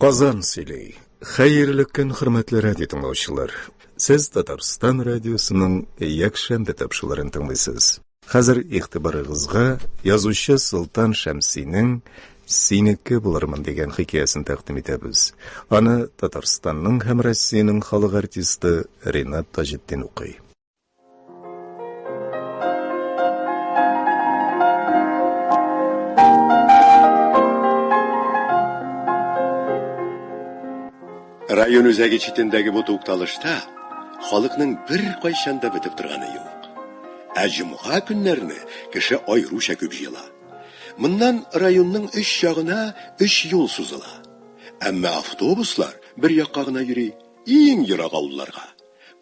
Qozon Siley. Xayrli kun, hurmatli radio tinglovchilar. Siz Tatariston radiosuning yakshanba topshiriqlarini tinglaysiz. Hozir e'tiboringizga yozuvchi Sulton Shamsiyning Siniki bo'larman degan hikoyasini taqdim etamiz. Ana Tataristonning ham Rossiyaning xalq artisti Rinat Tojiddin o'qiy. Rayon o'zagi chetindagi bu to'xtalishda xalqning bir qayshanda bitib turgani yo'q. Ajumg'a kunlarini kishi ayrucha ko'p yila. Bundan rayonning ish yog'ina ish yo'l suzila. Ammo avtobuslar bir yoqqagina yuri, eng yiroq avullarga.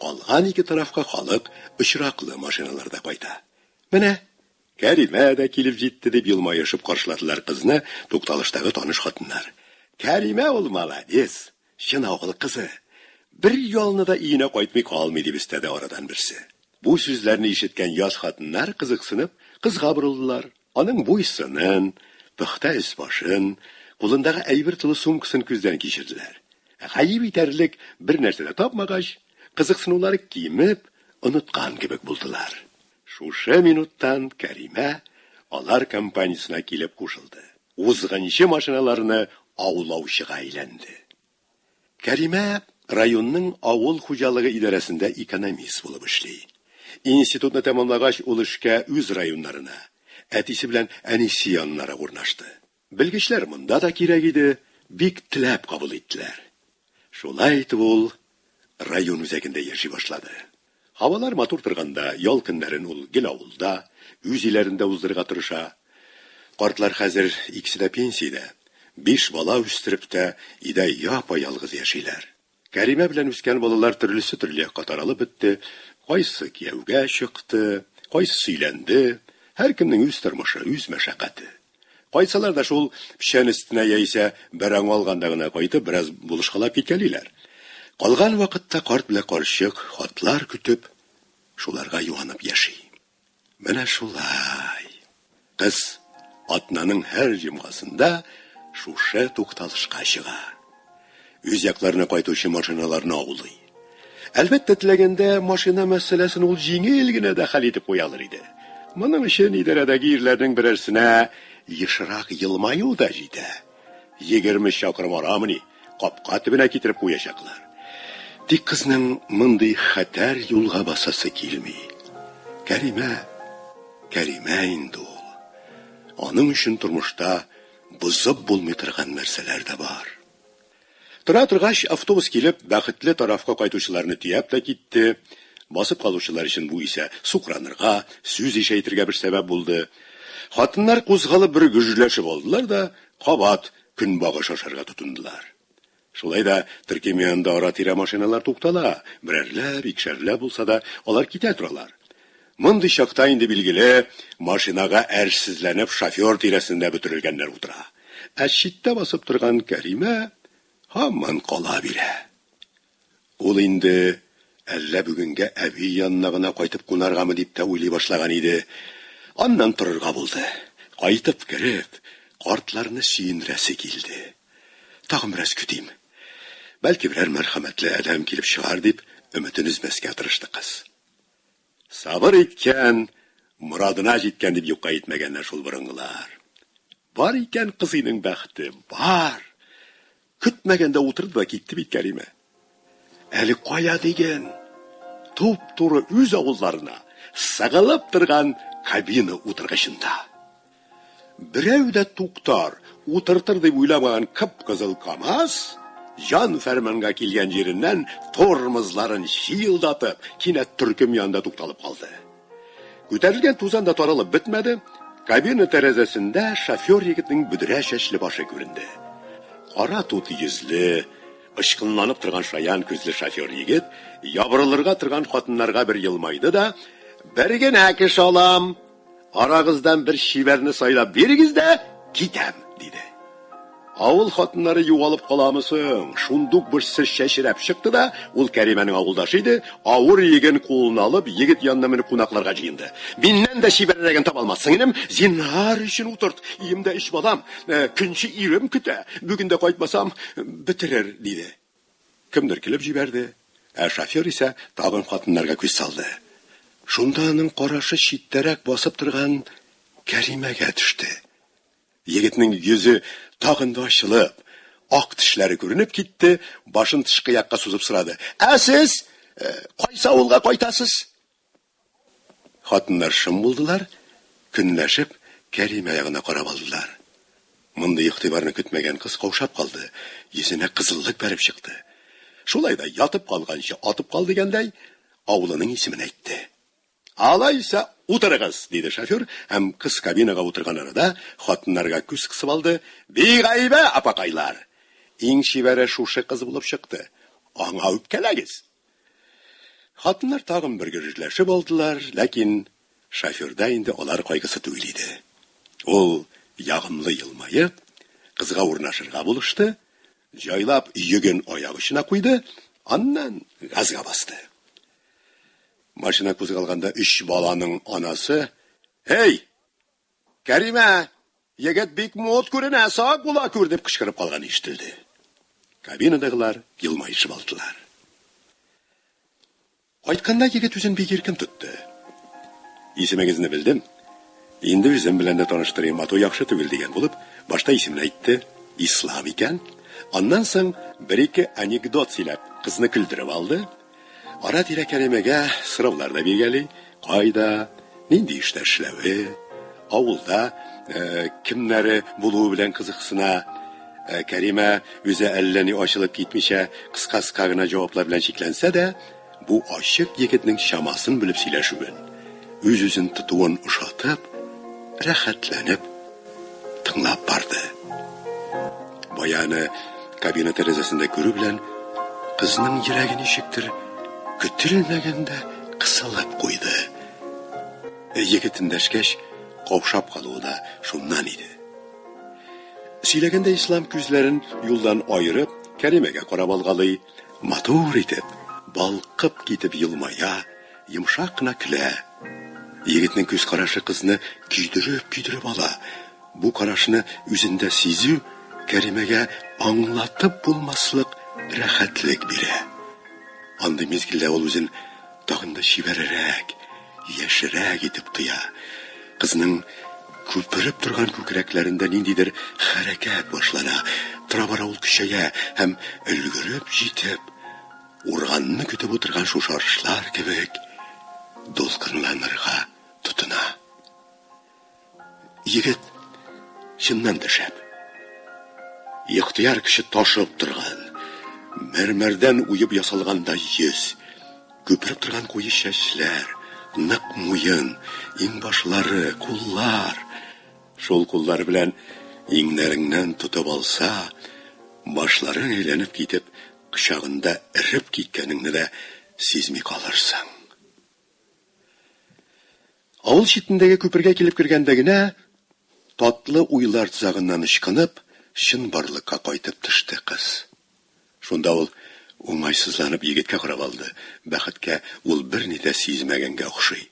Qolgan ikki tarafga xalq ishroqli mashinalarda qayta. Mana Karima da kelib jetdi deb yilmayishib qarshiladilar qizni to'xtalishdagi tanish xotinlar. Karima ol malades. Şınavıl kızı, bir yolunu da iğne koytmay kalmaydı istedi oradan birisi. Bu sözlerini işitken yaz kadınlar kızıksınıp kızga buruldular. Onun boysının, pıhta üsbaşın, kolundaki aybırtılı sumkısını gözden geçirdiler. Hayib iterlik bir nersede tapmagaş, kızıksınıları giymip, unutkan gibi buldular. Şuşa minuttan Karime, alar kampanyasına gelip koşuldu. Uzğınşı maşinalarını avlavışıga aylandı. Karima rayonning avul xo'jaligi idorasida ekonomist bo'lib ishlaydi. Institutni tamomlagach olishga o'z rayonlarına, atisi bilan anisiyanlara o'rnashdi. Bilgichlar munda da kerak edi, bek tilab qabul etdilar. Shulay etib ul rayon o'zagida yashay boshladi. Havolar motor turganda, yol kunlarin ul gilovulda, o'z uylarida o'zdirga turisha. Qortlar hozir ikkisida pensiyada. 5 bala üstürüpte ida yapa yalgız yaşaylar. Karime bilen üsken balalar türlüsü yoqqa taralib bitti. Qaysı kiyevga chiqdi, qaysı suylendi. Her kimning üz turmushi, üz mashaqqati. Qaysalar da şol pishan üstüne yeyse barang olgandagina qaytib biraz buluşqalab ketganlilar. Qolgan vaqtda qort bilan qorshiq xotlar kutib, shularga yuvanib yashay. Mana shulay. Qiz atnaning har jumqasida Şuşa to'xtalishga chiqa. O'z yoqlarini qaytuvchi mashinalarni ovlay. Albatta tilaganda mashina masalasini ul yengilgina da hal etib qo'yalar edi. Buning uchun idoradagi yerlarning birarsina yishiroq yilmayuvda jida. 20 chaqirim oromini qopqa tibina ketirib qo'yashaqlar. Dik qizning bunday xatar yo'lga bosasi kelmay. Karima endi ul. Onun uchun turmushda buzib bo'lmay turgan narsalar da bor. Turg'ach avtobus kelib, baxtli tarafga qaytuvchilarni tiyab da ketdi. Bosib qoluvchilar uchun bu esa suqranirga, so'z eshaytirga bir sabab bo'ldi. Xotinlar qo'zg'alib bir gujlashib oldilar da, qabat kunbog'i shosharga tutundilar. Shulayda Turkmeniyada ora-tira mashinalar to'xtala, birarlab, ikisharlab bo'lsa da, ular keta turalar. Bunday chaqda endi bilgili, mashinaga arsizlanib shofyor tirasida bitirilganlar o'tira. Ashitda bosib turgan Karima hamon qola bira. Ul endi alla bugunga abi yonnagina qaytib qo'nargami deb ta o'ylay boshlagan edi. Ondan tururga bo'ldi. Qaytib kirib, qortlarni suyunrasi keldi. Tag'in biroz kutim. Balki birer marhamatli adam kelib chiqar deb umidini uzmasga tirishdi qiz. Sabır etken, muradına jetken deb yo'qqa yetmaganlar shul biringilar. Bor ekan qizining baxti, bor. Kutmaganda o'tirdi va ketdi bit Karima. Ali qo'ya degan to'p-to'g'ri o'z ovullarına sag'alib turgan kabina o'tirg'ishinda. Birovda to'xtar, o'tirtir deb o'ylamagan qip-qizil Kamaz Jan fermanga kelgan yerinden tormozların şiyildatib, kinat Türküm yanında to'xtalib qoldi. Ko'tarilgan tuzan da taralib bitmedi. Kabina terazasında şoför yigitning budra shashli boshi ko'rindi. Qora to'ti yuzli, ishqinlanib turgan shayan ko'zli şoför yigit yobrilirga turgan xotinlarga bir yilmaydi da, "Birga nakish olam, arag'izdan bir shiverni saylab berigizda, ketam" dedi. Авыл хатыннары югалып каламысың? Шундук берсе шәшрәп чыкты да, ул Кәримәнең авылдашы иде, авыр йеген кулына алып, егет янына менеп кунакларга җыенды. Миннән дә чибәррәген таба алмассың, инем, зинһар өчен утырт, иемдә эш балам, көнче ирем көтә, бүген дә кайтмасам битерер, диде. Кемдер килеп җибәрде, шофер исә тагын хатыннарга күз салды. Шунда аның карашы читтәрәк басып торган Кәримәгә төште. Егетнең йөзе тагын да ачылып, ак тешләре күренеп китте, башын тышкы якка сузып сорады. Сез кайсы авылга кайтасыз? Хатыннар шым булдылар, көнләшеп Кәримә ягына карап алдылар. Мондый игътибарны көтмәгән кыз каушап калды, йөзенә кызыллык бәреп чыкты. Шулай да ятып калганчы атып кал дигәндәй, авылының исемен әйтте. Алайса утырыгыз, диде шофер, һәм кыз кабинага утырган арада хатыннарга күз кысып алды. Бигайбә апакайлар. Иң шибәре шушы кыз булып чыкты. Аңа үпкәләгез. Хатыннар тагын бер гөжләшеп алдылар, ләкин шоферда инде алар кайгысы түгел иде. Ул ягымлы елмаеп, кызга урнашырга булышты, җайлап йөген аяк очына куйды, аннан газга басты. Машина кузгалганда 3 баланың анасы: "Эй, Кәримә, егет бик мод күренә, сак була күр" дип кычкырып калган ишетелде. Кабинадагылар елмаешып алдылар. Айтканда егет үзен бик иркен тотты. Исемегезне белдем. Инде үзем белән дә таныштырыйм, ату яхшы түгел дигән булып, башта исемне әйтте, Ислам икән. Аннан соң бер-ике анекдот сөйләп, кызны көлдереп алды. Ара-тирә Кәримәгә сораулар да биргәли, кайда, нинди эштә эшләве, авылда кемнәре булуы белән кызыксына. Кәримә үзе әллә ни ачылып китмичә, кыска-кыска гына җаваплар белән чикләнсә дә, бу ачык егетнең чамасын белеп сөйләшүен, үз-үзен тотуын ошатып, рәхәтләнеп тыңлап барды. Баяны кабина тәрәзәсендә күрү белән кызның йөрәге ничектер көтелмәгәндә кысылып куйды. Егет эндәшкәч, каушап калуы да шуннан иде. Сөйләгәндә Ислам күзләрен юлдан айырып, Кәримәгә карап алгалый, матур итеп, балкып китеп елмая, йомшак кына көлә. Егетнең күз карашы кызны көйдереп ала. Бу карашны үзендә сизү Кәримәгә аңлатып булмаслык рәхәтлек бирә. Андый мизгелдә ул үзен тагын да чибәррәк, яшерәк итеп тоя. Кызның күпереп торган күкрәкләрендә ниндидер хәрәкәт башлана. Тора-бара ул көчәя һәм өлгереп җитеп, урганны көтеп утырган шушарышлар кебек дулкынланырга тотына. Егет чыннан да шәп. Ихтияр кеше ташып торган, мәрмәрдән уеп ясалгандай йөз, күпереп торган куе чәчләр, нык муен, иңбашлары, куллар. Шул куллар белән иңнәреңнән тутып алса, башларын әйләнеп китеп, кычагында эреп киткәнеңне дә сизми калырсың. Авыл читендәге күпергә килеп кергәндә генә татлы уйлар тузагыннан ычкынып, чын барлыкка кайтып төште кыз. Шунда ул уңайсызланып егеткә карап алды. Бәхеткә ул берни дә сизмәгәнгә охшый.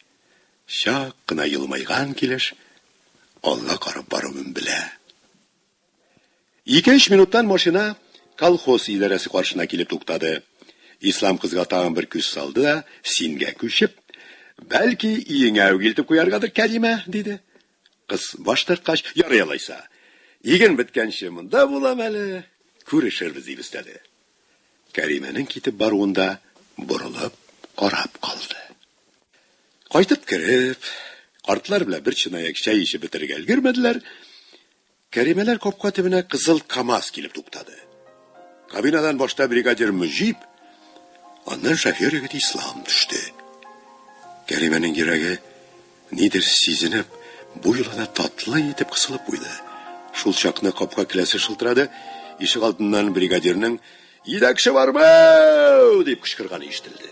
Чак кына елмайган килеш, алга карап баруын белә. 2-3 минуттан машина колхоз идарәсе каршына килеп туктады. Ислам кызга тагын бер күз салды да, сингә күчеп, бәлки иеңә үгелтеп куяргадыр Кәримә, диде. Кыз баш тарткач, ярый алайса. Иген биткәнче монда булам әле, күрешербез дип истәде. Кәримәнең китеп баруында борылып карап калды. Кайтып кереп, картлар белән бер чынаяк чәй ичеп бетергә өлгермәделәр. Кәримәләр капка төбенә кызыл КамАЗ килеп туктады. Кабинадан башта бригадир Мөҗип, аннан шофер егет Ислам төште. Кәримәнең йөрәге нидер сизенеп, бу юлда татлы итеп кысылып куйды. Шул чакны капка келәсе шылтырады, ишек алдыннан бригадирның "Идәкче бармы?" дип кычкырганы ишетелде.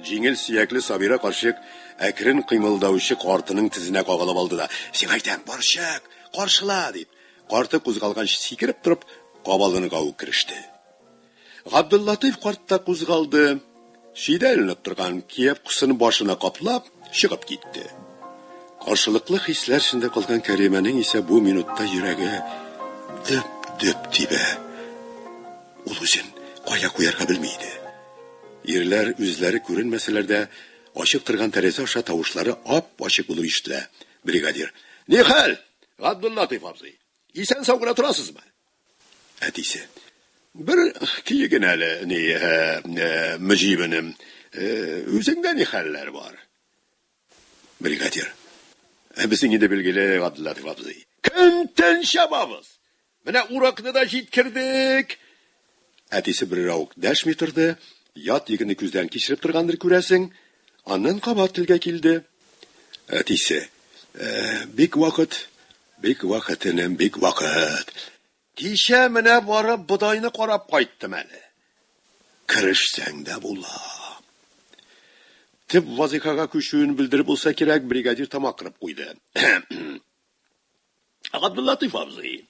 Җиңел сөякле Сабира карчык әкрен кыймылдаучы картының тезенә кагылып алды да: "Син әйтәм, барчык, каршыла" дип Карты кузгалганчы сикереп турып, кабалыны кабып киришти. Габдуллатыйф карт та кузгалды. Шидәлнеп торган киеп кусын башына каплап, чыгып китте. Каршылыклы хисләр içinde калган Кәримәнең исә бу минутта йөрәге дөп тибә. Ул үзен кая куярга белмейде. Ирләр үзләре күренмәсәләр дә, ачык торган тәрәзә аша тавышлары ап-ачык булып ишетелә. Бригадир: "Ни хәл, Габдуллатыйф абзый? Исән-сау гына торасызмы?" Әтисе: "Бер киеген әле, Мөҗибенем. Үзеңдә ни хәлләр бар?" Бригадир: "Безнең инде билгеле, Габдуллатыйф абзый. Көн-төн чабабыз. Менә уракны да җиткердек." Әтисе бер раук дәшми торды. Ят егене күздән кичереп торгандыр күрәсең. Аннан кабат телгә килде. Әтисе: бик вакыт. Кичә менә барып бодайны карап кайттым әле. Киришсәң дә була." Тип вазифага күчүен белдереп булса кирәк, бригадир тамак кырып куйды. "Габдуллатыйф абзый,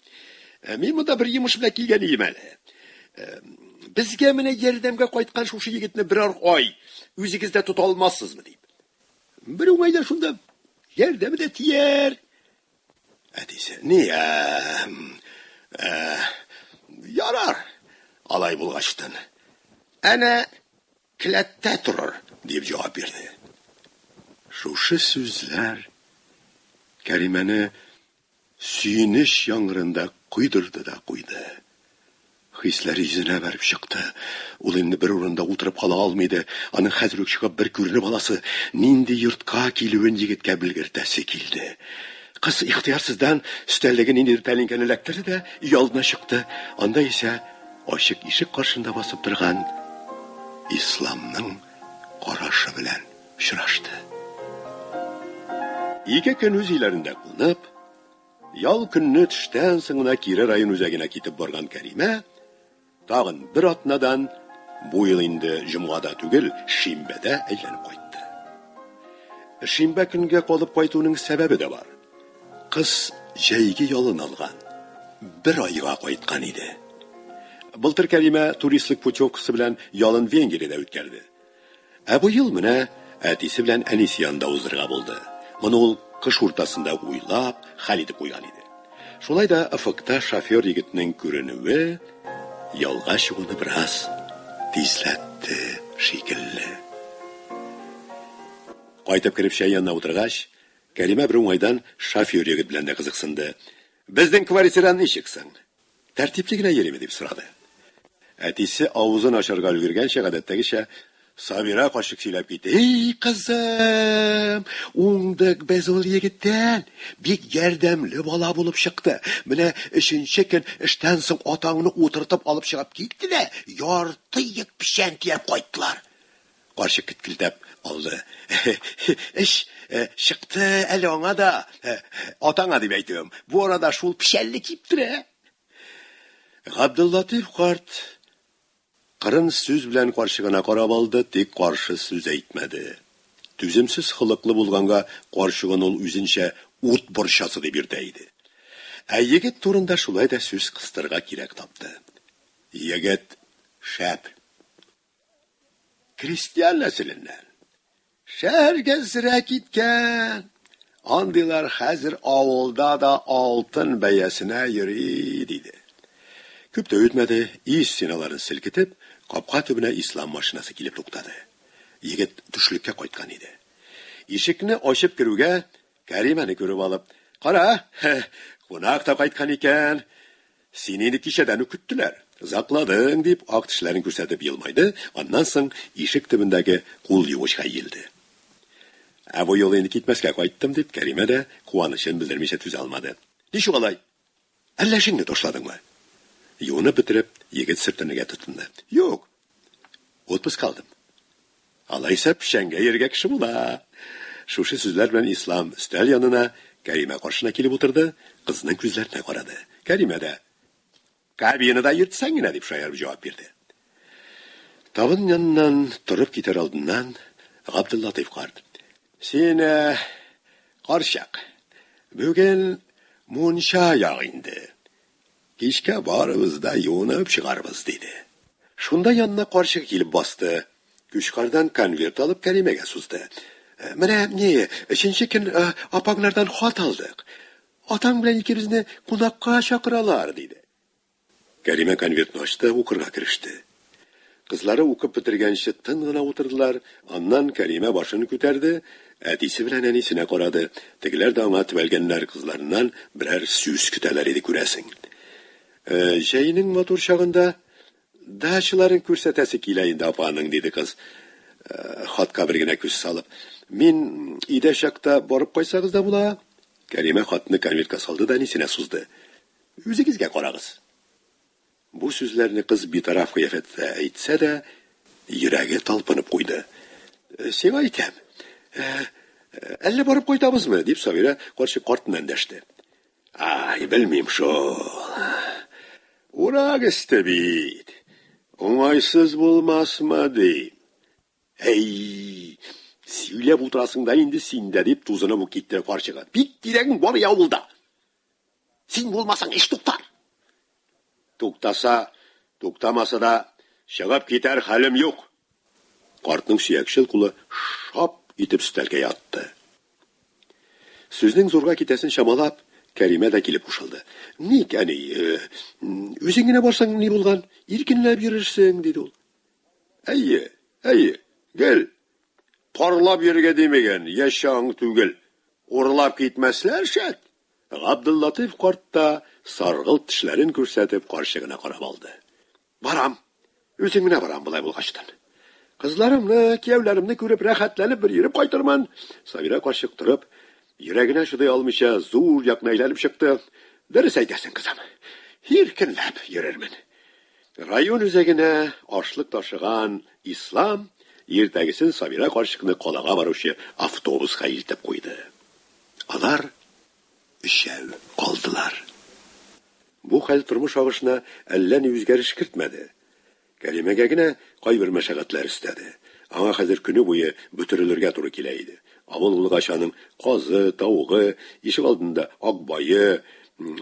мин монда бер йомыш белән килгән идем әле. Безгә менә ярдәмгә кайткан шушы егетне берәр ай үзегездә тота алмассызмы дип. Бер уңайда шунда ярдәме дә тияр." Әтисе: "Ярар, алай булгачтын. Әнә келәттә торыр", дип җавап бирде. Шушы сүзләр Кәримәне сөенеч яңгырында куйдырды да куйды. Хисләре йөзенә бәреп чыкты. Ул инде бер урында утырып кала алмады. Аның хәзер үк чыгып бер күренеп аласы, нинди йортка килүен егеткә белгертәсе килде. Кыз ихтыярсыздан өстәллеге нинди тәлинкәне эләктерде дә өй алдына чыкты. Анда исә ачык ишек каршында басып торган Исламның карашы белән очрашты. Ике көн үз өйләрендә кунып, ял көнне төштән соң гына кире район үзәгенә китеп барган Кәримә тагын бер атнадан бу ел инде җомгада түгел, шимбәдә әйләнеп кайтты. Шимбә көнгә калып кайтуның сәбәбе дә бар. Кыз җәйге ялын алган. Бер айга кайткан иде. Былтыр Кәримә туристлык путевкасы белән ялын Венгриядә үткәрде. Бу ел менә әтисе белән әнисе янында узырга булды. Моны ул кыш уртасында уйлап, хәл итеп куйган иде. Шулай да АФКта шофер егетнең күренүе ялга чыгуны бераз тизләтте шикелле. Кайтып кереп чәй янына утыргач, Кәримә бер уңайдан шофер егет белән дә кызыксынды. "Безнең квартираны ничексең? Тәртипле генә йөриме?" дип сорады. Әтисе авызын ачарга өлгергәнчә гадәттәгечә Сабира кашык сөйләп китте. "Эй, кызым, уңдык без ул егеттән. Бик ярдәмле бала булып чыкты. Менә 3нче көн эштән соң атаңны утыртып алып чыгып китте дә, ярты ек печән тияп кайттылар." Карчык киткилтәп алды. "Эш чыкты әле аңа да. Атаңа дип әйтәм. Бу арада шул печәнне киптерә." Габдуллатыйф карт кырын сүз белән каршыгына карап алды, тик каршы сүз әйтмәде. Түземсез хылыклы булганга каршыгын ул үзенчә ут борчасы дип йөртә иде. Егет турында шулай да сүз кыстырга кирәк тапты. Егет шәп. Крестьян нәселеннән. Шәһәргә зирә киткән. Андыйлар хәзер авылда да алтын бәясенә йөри диде. Күп тә үтмәде, ис синаларын селкетеп, капка төбенә ислам машинасы килеп туктады. Егет төшлеккә кайткан иде. Ишекне ачып керүгә, Кәримәне күреп алып, "Кара, кунак та кайткан икән. Сине инде кичәдән үк көттеләр. Закладың", дип ак тешләрен күрсәтеп елмайды. Аннан соң ишек төбендәге кул юышка йилде. "Бу ел инде китмәскә кайттым", дип Кәримә дә куанычын белдермичә түзә алмады. "Ничек алай? Әллә эшеңне ташладыңмы?" Юны бетереп, егет сөртенергә тотынды. "Юк. Отпуск алдым." "Алайса печәнгә йөргә кеше була." Шушы сүзләр белән Ислам өстәл янына, Кәримә каршына килеп утырды, кызның күзләренә карады. Кәримә дә: "Кабинада йөртсәң генә", дип шаярып җавап бирде. Табын яныннан торып китәр алдыннан Габдуллатыйф карт: "Син, карчак, бүген мунча яг инде. Kechga boribizda yuvinib chiqarmiz dedi. Shunda yanına qarshi kelib bosdi. Kushqardan konvert olib Karimaga suzdi. Mana ne, uchinchi kun opanglardan xat oldik. Otang bilan ikkimizni qo'noqqa chaqiralar dedi. Karima konvertni ochdi, o'qirga kirishdi. Qizlari o'qib bitirgancha tinmay o'tirdilar. Ondan Karima boshini ko'tardi, atisi bilan anisine qaradi. Tegilar da ona tvelganlar qizlaridan birer so'z kutalar edi ko'rasin. Şeyinin motor şağında daşıların kürsətəsi kilayında apanın dedi kız. Xatqa birgine küs salıp. Min ide şaqta borib qoysağız da bula. Karima xatını konvertga saldı da anisine suzdu. Üzigizge qarağız. Bu sözlerini kız bir taraf kıyafette aytsa da yürəgi talpınıp qoydu. Sen aytam. Elle borib qoytamız mı? Deyip Sabira qarşı qartından dəşdi. Ay bilmeyim şol. Urak istebid. Oңайсыз болмас mı deyim. Ey, söylep oturasın da indi sinde deyip tuzunu bu kitlere karşıga. Bit diregin var ya olda. Sen olmasan iş tuktar. Tuktamasa da шығып кетер halim yok. Qartның suyakşıl kulu şap itip üstelge yattı. Sözün zorga kitesin şamalap, Karime de kelip kuşaldı. Nik hani, özüngine barsan ne bulgan, irkinlep yürürsen dedi ol. Ey, gel. Parlap yerge demegen, yaşağın tügel. Orlap gitmesler şet. Abdullatif qartta sargıl tişlerin kürsətip qarşığına qarab aldı. Baram, özüngine baram bulay bulgaçtan. Kızlarımla, kevlerimni görüp rahatlanıp bir yürüp qaytırman. Sabira qarşıq turıp, yüreğine şuday almışa zor yakına ilerip çıktı. Dürüst aytasın kızım. Hirkinlep yürürmün. Rayon üzegine açlık taşıgan İslam, ertegisin Sabira qarşığını qolağa varışı avtobusga iltip koydu. Alar üçev kaldılar. Bu hal turmuş ağışına ellen yüzgeriş kirtmedi. Karime'ge yine kaybir meşagatlar istedi. Ama hazır günü boyu bütürülürge turu kileydi. Avul ulgaşanın qazı, tavuğu, işik aldında akbayı,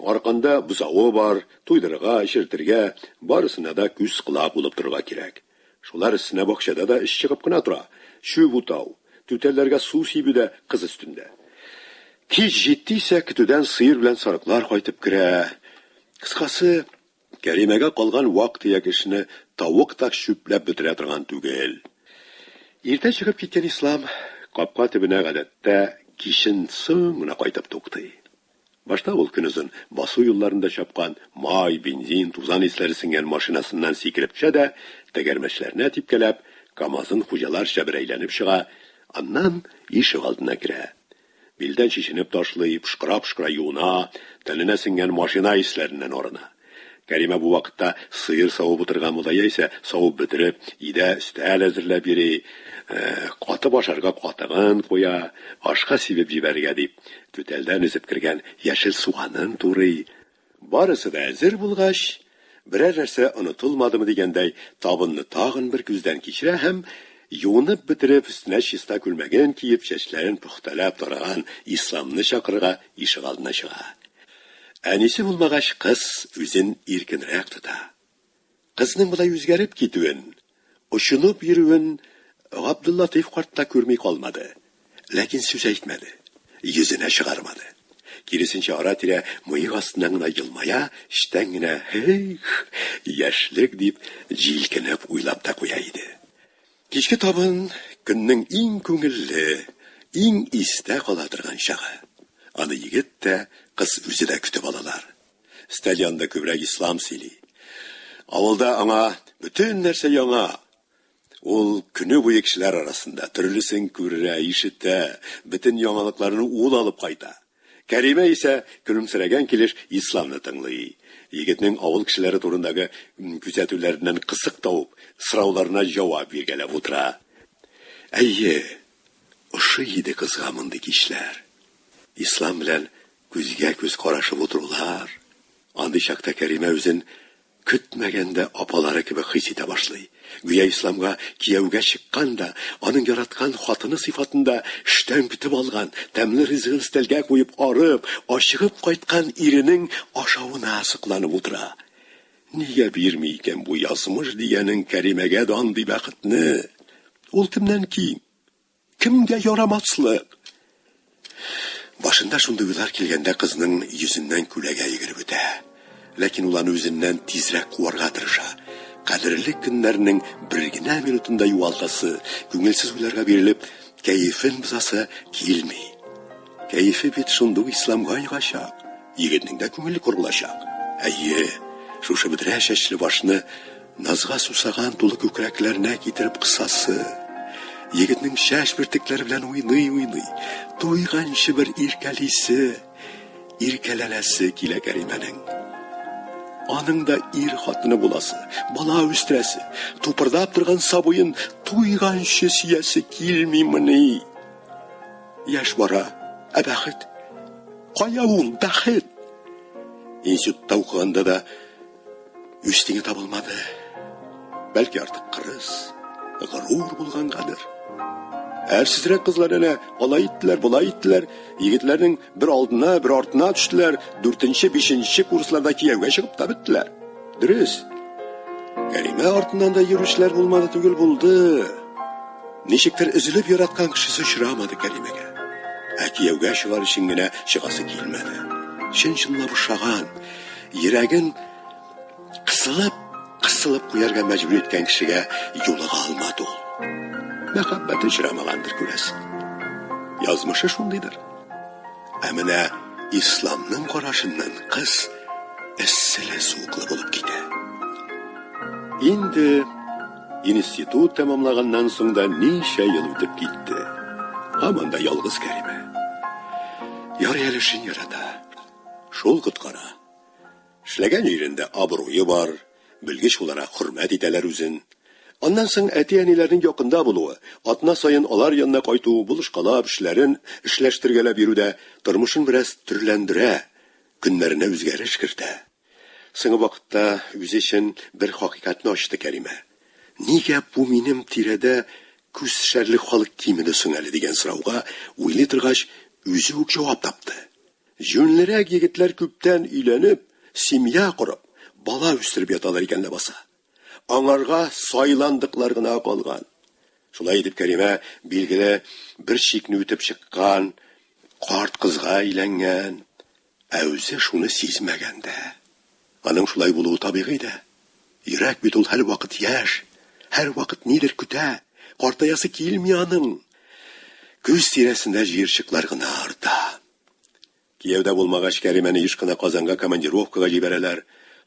arkanda buzağı var, tuydırıga, şirtirge, barısına da küs qılap olup durga kirek. Şular üstüne bakşada da iş çıkıp kına tura. Şu bu tav, tütellerge su sibi de kız üstünde. Ki jiddiyse kütüden sıyır bilen sarıklar qaytıp kire. Kıskası, Karime'ge kalgan vaqt yakışını tavuk tak şüplep bitire turgan tügel. Erте çıkıp gitken İslam, kapka tibine gadette kişin sığına qaytıp toqtı. Başta ol günüzün basu yollarında şapkan may, benzin, tuzan isleri singen maşinasından sikirip de tegermeşlerine tipkelep, kamazın hucalar şebireylenip şığa, annan işi aldına kire. Bilden şişinip taşlayıp, şıkıra yuğuna, teline singen maşina islerinden orana. Karime bu vakitte sıyır savup oturgan mulaya ise savup bitirip, ide üstel hazırlap biri, qatı başarga qatığın koya, aşka sivip jiberge deyip, tütelden üzüp kirgen yeşil soğanın turi. Barısı da hazır bulgaş, birer narsa unutulmadı mı degendey, tabınını tağın bir güzden keçire hem, yuğunup bitirip üstüne şista külmegen kiyip şeşlerin puxtalap taragan İslamны şakırga işi aldına çığa. Anisi bulmagaş kız üzün irkinrek tuta. Kızның bulay yüzgerip gitüün, uşunup yürüün, Abdullatif qartta körmey kalmadı. Lakin söz aytmadı. Yüzüne çıkarmadı. Kirisince ara tire mıyık astından yılmaya, iştengine hey, yaşlık deyip jilkinip uylap da koyaydı. Kişki tabın günün en köngüllü, en iste kaladırgan şağı. Anı yigit de kız üzü de kütüp alalar. Stalyanda köbrek İslam sili. Avulda ana bütün nerse yana. Ol günü bu kişiler arasında türlüsün körüre, işitte, bütün yanalıklarını uğul alıp kayda. Karime ise gülümsiregen kilir İslam'ını tınlıyı. Yigitnin avul kişileri turundaki küzetülerinden kısık tavıp, sıravlarına cevap vergelep otura. Eyye, ışı yedi kızgamındık işler. İslam bilen gözge göz karışıp otururlar. Andı şakta Karime özün Көтмәгәндә апалары кебек хис итә башлый. Гүя исламга кияүгә чыкканда, аның яраткан хатыны сыйфатында эштән көтеп алган, тәмле ризыгын стәлгә куеп арып, ашыгып кайткан иренең ашавына сыкланып утыра. Нигә бирми икән бу язмыш дигәнең Кәримәгә дә андый бәхетне? Ул кемнән ким? Кемгә ярамаслык? Башында шундый уйлар килгәндә кызның йөзеннән күләгә йөгереп үтә. Ләкин ул аны үзеннән тизрәк куарга тырыша. Кадерле көннәрнең бер генә минутында юалтасы, күңелсез уйларга бирелеп, кәефен бузасы килми. Кәефе бит шундый исламга ягачак. Егетнең дә күңеле курылачак. Әйе, шушы бөдрә чәчле башны назга сусаган тулы күкрәкләренә китереп кысасы. Егетнең чәч бөртекләре белән уйный, туйганчы бер иркәләләсе килә Кәримәнең. Аның да ир хатыны буласы, бала үстерәсе, тупырдап торган сабыен туйганчы сөясе килмимени. Яшь бара, бәхет. Кая ул бәхет? Институтта укыганда да үстеңе табылмады. Бәлки артык кырыс, горур булгангадыр. Әрсезрәк кызлар әнә алай иттеләр, булай иттеләр. Егетләрнең бер алдына, бер артына төштеләр. 4-нче, 5-нче курсларда кияүгә чыгып та беттеләр. Дөрес. Кәримә артыннан да йөрүчләр булмады түгел булды. Ничектер üzülеп яраткан кешесе очрамады Кәримәгә. Кияүгә чыгар өчен генә чыгасы килмәде. Чын-чынлап ушаган, йөрәген кысылып куярга мәҗбүр иткән кешегә юлыга алмады ул. Мәхәббәт очрамагандыр күрәсең. Язмышы шундыйдыр. Менә исламның карашыннан кыз эсселе суыклы булып китә. Инде институт тәмамлаганнан соң да ничә ел үтеп китте. Һаман да ялгыз Кәримә. Ярый-әлешен ярата. Шул коткара. Эшләгән ирендә абруе бар, белгеч буларак хөрмәт итәләр үзен. Аннан соң әти-әниләрнең якында булуы, атна сайын алар янына кайту, булышкалап эшләрен эшләштергәләп бирүдә тормышын бераз төрләндерә, көннәренә үзгәреш кертә. Соңгы вакытта үзе өчен бер хакыйкатьне ачты Кәримә. Нигә бу минем тирәдә күз шәрле халык кимеде соң әле дигән сорауга уйлый торгач, үзе үк җавап тапты. Җүнлерәк егетләр күптән өйләнеп, семья корып, бала үстереп яталар икән ләбаса. Аңарга сайландыклар гына калган. Шулай дип Кәримә билгеле бер чикне үтеп чыккан, карт кызга әйләнгән, үзе шуны сизмәгәндә. Аның шулай булуы табигый дә. Йөрәк бит ул һәр вакыт яшь, һәр вакыт нидер көтә, картаясы килми аның. Күз тирәсендә җирчыклар гына арта. Кияүдә булмагач Кәримәне еш кына Казанга командировкага җибәрәләр.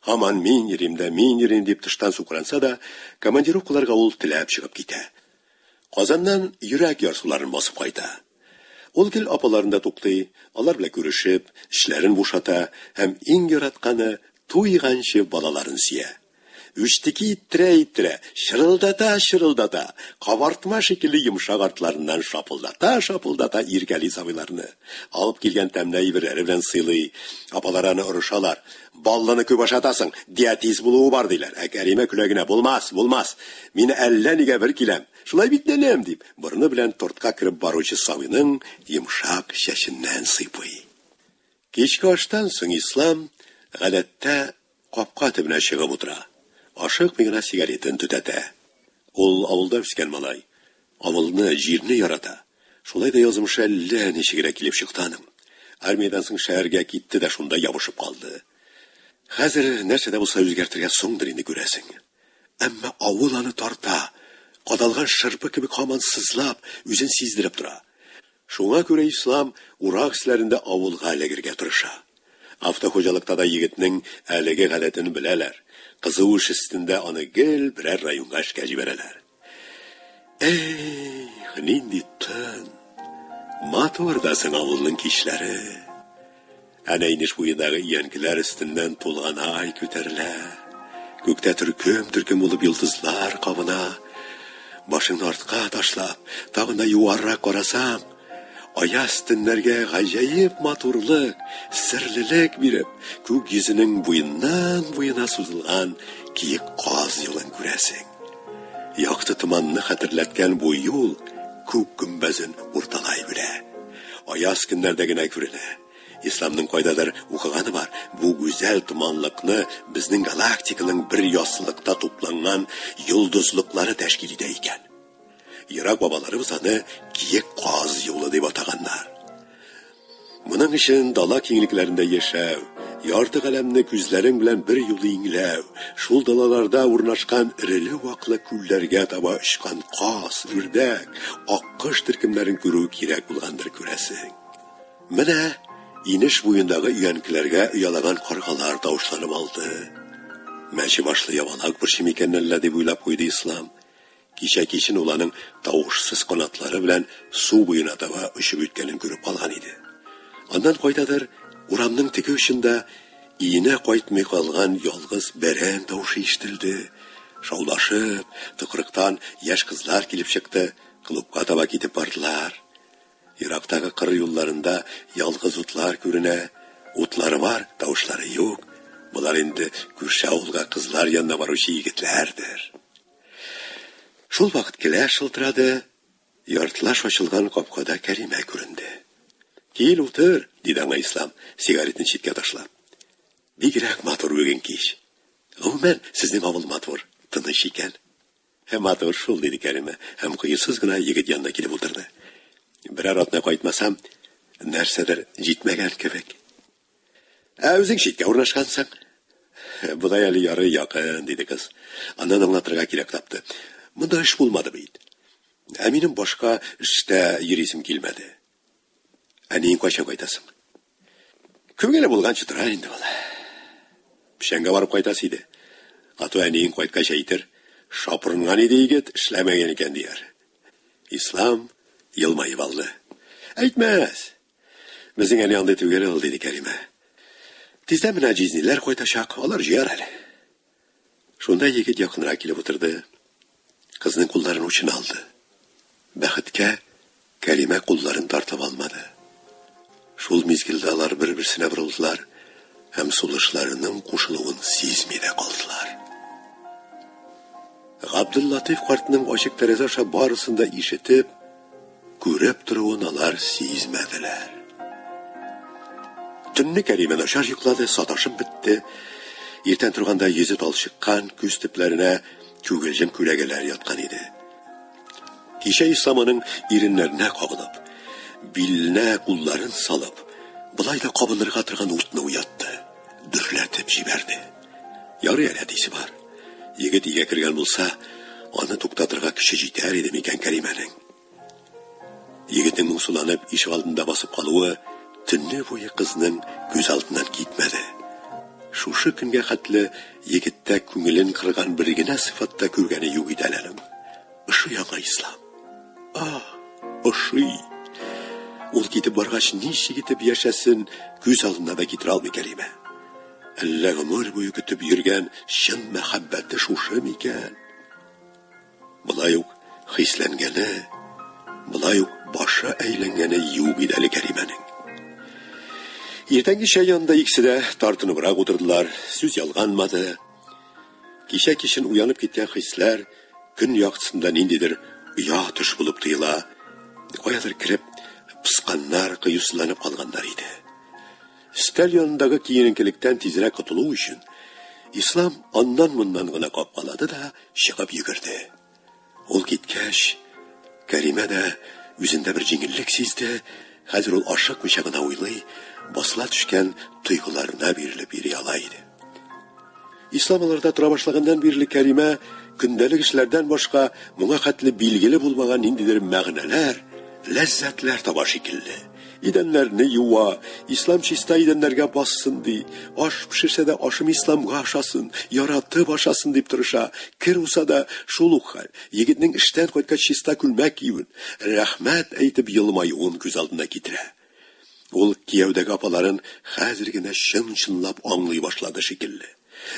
Һаман мин йөрим дип тыштан сукранса да, командировкаларга ул теләп чыгып китә. Казаннан йөрәк ярсуларын басып кайта. Ул гел апаларында туктый, алар белән күрешеп, эшләрен бушата һәм иң яратканы туйганчы балаларын сөя. Үчтеки иттірә, шырылдата, кабартма шикелле йомшак артларыннан шапылдата иркәли сабыйларны. Алып килгән тәмле әйберләре белән сыйлый. Апалар аны орышалар. Балланы күп ашатасың, диатез булуы бар диләр. Кәримә күләгенә булмас. Мин әллә нигә бер киләм. Шулай бит нәнәм дип, бурны белән тортка кирип баручы сабыйның йомшак чәченнән сыйпый. Кичке аштан соң Ислам гадәттә капка төбенә чыгып утыра. Ашык мигына сигаретын төтәтә. Ул авылда үскән малай. Авылны, җирне ярата. Шулай да язмышы әллә ничегрәк килеп чыкты аның. Армиядан соң шәһәргә китте дә шунда ябышып калды. Хәзер нәрсәдә булса үзгәртергә соңдыр инде күрәсең. Әмма авыл аны тарта. Кадалган шырпы кебек һаман сызлап, үзен сиздереп тора. Шуңа күрә Ислам урак эшләрендә авылга эләгергә тырыша. Автохуҗалыкта да егетнең әлеге гадәтен беләләр. Кызу эш өстендә аны гел берәр районга эшкә җибәрәләр. Нинди тын. Матур да соң авылның кичләре. Әнә инеш буендагы янкеләр өстеннән тулган ай күтәрелә. Күктә төркем булып йолдызлар кабына. Башыңны артка ташлап, тагын да юаррак карасаң, аяз төннәргә гаҗәеп матурлык, серлелек биреп, күк йөзенең буеннан буена сузылган киек каз юлын күрәсең. Якты томанны хәтерләткән бу юл күк гүмбәзен урталай бирә. Аяз көннәрдә генә күренә. Исламның кайдадыр укыганы бар, бу гүзәл томанлыкны безнең галактиканың бер ясылыкта тупланган йолдызлыклары тәшкил итә икән. Ирак бабаларыбыз аны киек каз юлы дип атаганнар. Моның өчен дала киңлекләрендә яшәү, ярты галәмне күзләрең белән бер юлы иңләү, шул далаларда урнашкан иреле-ваклы күлләргә таба очкан каз, үрдәк, аккош төркемнәрен күрү кирәк булгандыр күрәсең. Менә инеш буендагы өянкеләргә уялаган каргалар тавышланып алды. Мәче башлы ябалак бер микәннәлләр дип уйлап куйды Ислам. Кичә-кичен уланың тавышсыз канатлары белән су буена таба очып үткәнен күреп алган иде. Аннан кайдадыр урамның теге очында иенә кайтмый калган ялгыз бәрән тавышы ишетелде. Шаулашып, тыкрыктан яшь кызлар килеп чыкты, клубка таба китеп бардылар. Ирактагы кыр юлларында ялгыз утлар күренә, утлары бар, тавышлары юк. Булар инде күрше авылга кызлар янына баручы егетләрдер. Шул вакыт келәш шылтырады, яртылаш ачылган капкада Кәримә күренде. Кил утыр, диде аңа Ислам, сигаретын читкә ташлап. Бигрәк матур бүген кич. Гомумән, сезнең авыл матур, тыныч икән. Һәм матур шул, диде Кәримә, һәм кыйсыз гына егет янына килеп утырды. Берәр атна кайтмасам, нәрсәдер җитмәгән кебек. Үзең читкә урнашкансың. Будай әле яры якын, диде кыз. Аннан аңлатырга кирәк тапты. Монда эш булмады бит. Минем башка эштә йөрисем килмәде. Әниең кайчан кайтасың? Күңеле булганчы тора инде ул. Пешәнгә барып кайтасы иде. Ату әниең кайткач әйтер, шапырынган иде егет, эшләмәгән икән дияр. Ислам елмаеп алды. Әйтмәс. Безнең әни андый түгел ул, диде Кәримә. Тиздән менә җизниләр кайтачак, алар җыяр әле. Шунда егет якынрак килеп утырды. Кызның кулларын учына алды. Бәхеткә Кәримә кулларын тартып алмады. Шул мизгелдә алар бер-берсенә борылдылар һәм сулышларының кушылуын сизми дә калдылар. Габдуллатиф картның ачык тәрәзә аша барысын да ишетеп, күреп торуын алар сизмәделәр. Төнне Кәримә начар йоклады, саташып бетте. Иртән торганда йөзе талчыккан, күз төпләренә күгелҗем күләгәләр яткан иде. Кичә Исламның иреннәренә кагылып, биленә кулларын салып, булай да кабынырга торган утны уятты, дөрләтеп җибәрде. Ярый әле дисе бар. Егет игә кергән булса, аны туктатырга көче җитәр иде микән Кәримәнең. Егетнең моңсуланып ишек алдында басып калуы төнне буе кызның күз алдыннан китмәде. Шушы көнгә хәтле егеттә күңелен кырган бер генә сыйфатта күргәне юк иде әле. Ошый яңа Ислам. Ошый. Ул китеп баргач ничек итеп яшәсен, күз алдына да китерә алмый Кәримә. Әллә гомер буе көтеп йөргән чын мәхәббәте шушы микән? Булай ук хисләнгәне, булай ук башы әйләнгәне юк иде әле Кәримәнең. Иртәнге чәй янында икесе дә тартыныбрак утырдылар, сүз ялганмады. Кичә кичен уянып киткән хисләр көн яктысында ниндидер оя төш булып тоела. Каядыр кирип, пысканнар, кыюсызланып калганнар иде. Стәл янындагы киененкелектән тизрәк котылу өчен Ислам аннан-моннан гына капкалады да чыгып йөгерде. Ул киткәч, Кәримә дә үзендә бер җиңеллек сизде. Хәзер ул ашыкмыйча гына уйлый, басыла төшкән тойгыларына бирелеп йөри ала иде. Ислам аларда тора башлаганнан бирле Кәримә көндәлек эшләрдән башка моңа хәтле билгеле булмаган ниндидер мәгънәләр, ләззәтләр таба шикелле. Идәннәрне юа, Ислам чиста идәннәргә бассын ди, аш пешерсә дә ашым Исламга ашасын, яратып ашасын дип тырыша. Кер уса да шул ук хәл. Егетнең эштән кайткач чиста күлмәк киюен, рәхмәт әйтеп елмаюын күз алдына китерә. Ул кияүдәге апаларын хәзер генә чын-чынлап аңлый башлады шикелле.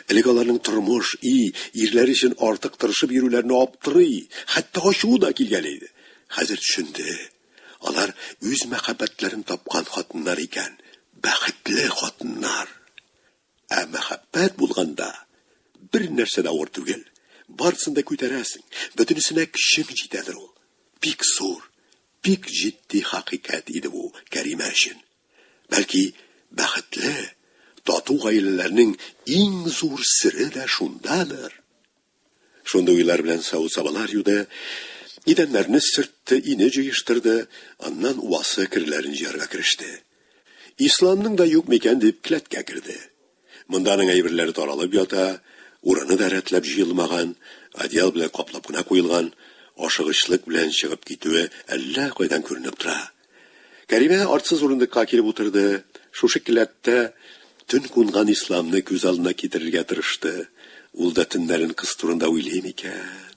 Элек аларның тормыш, ирләр өчен артык тырышып йөрүләрне аптырый, хәтта ачуы да килгән иде. Хәзер төшенде. Алар үз мәхәббәтләрен тапкан хатыннар икән, бәхетле хатыннар. Мәхәббәт булганда бер нәрсә дә авыр түгел. Барсын да күтәрәсең, бөтенесенә көчең җитәдер ул. Бик зур, бик җитди хакыйкать иде бу Кәримә өчен. Бәлки, бәхетле, тату гаиләләрнең иң зур сире дә шундадыр. Шунда уйлар белән сабалар юды, идәннәрне сөртте, ине җыештырды, аннан уасы кирләрен җыярга кереште. Исламның да юк микән дип кләткә керде. Монданың әйберләре таралып ята, урыны да рәтләп җыелмаган, одеял белән каплап кына куелган, ашыгычлык белән чыгып китүе әллә кайдан күренеп тора. Кәримә артсыз урындыкка килеп утырды, шушы келәттә төн кунган исламны күз алдына китерергә тырышты. Ул да төннәрен кыз турында уйлый микән?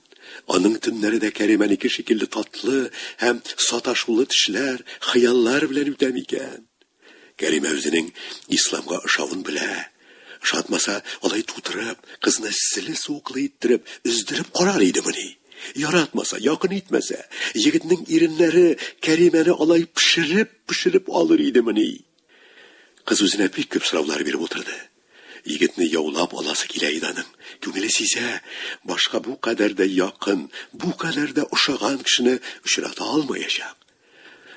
Аның төннәре дә Кәримәнеке шикелле татлы һәм саташулы төшләр, хыяллар белән үтә микән? Кәримә үзенең исламга ошавын белә. Шатмаса, алай тутырып, кызны силе-суыклы иттереп, өздереп карар идемени. Яратмаса, якын итмәсә, егетнең иреннәре Кәримәне алай пешереп алыр идемени. Кыз үзенә бик күп сораулар биреп утырды. Егетне яулап аласы килә иде аның. Күңеле сизә, башка бу кадәр дә якын, бу кадәр дә ошаган кешене очрата алмаячак.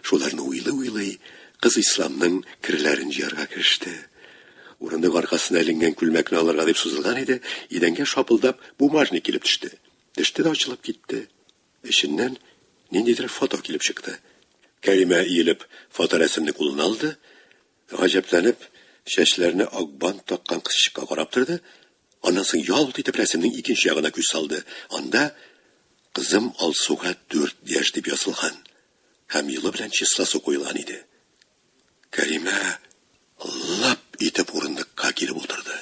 Шуларны уйлый, кыз исламның кирләрен җыярга кереште. Урындык аркасына эленгән күлмәкне алырга дип сузылган иде, идәнгә шапылдап бумажник килеп төште. Төште дә ачылып китте. Эченнән ниндидер фото килеп чыкты. Кәримә иелеп фоторәсемне кулына алды, гаҗәпләнеп, чәчләренә ак бант таккан кызчыкка карап торды. Аннан соң ялт итеп рәсемнең икенче ягына күз салды. Анда кызым Алсуга 4 яшь дип язылган һәм елы белән числасы куелган иде. Кәримә лап итеп урындыкка килеп утырды.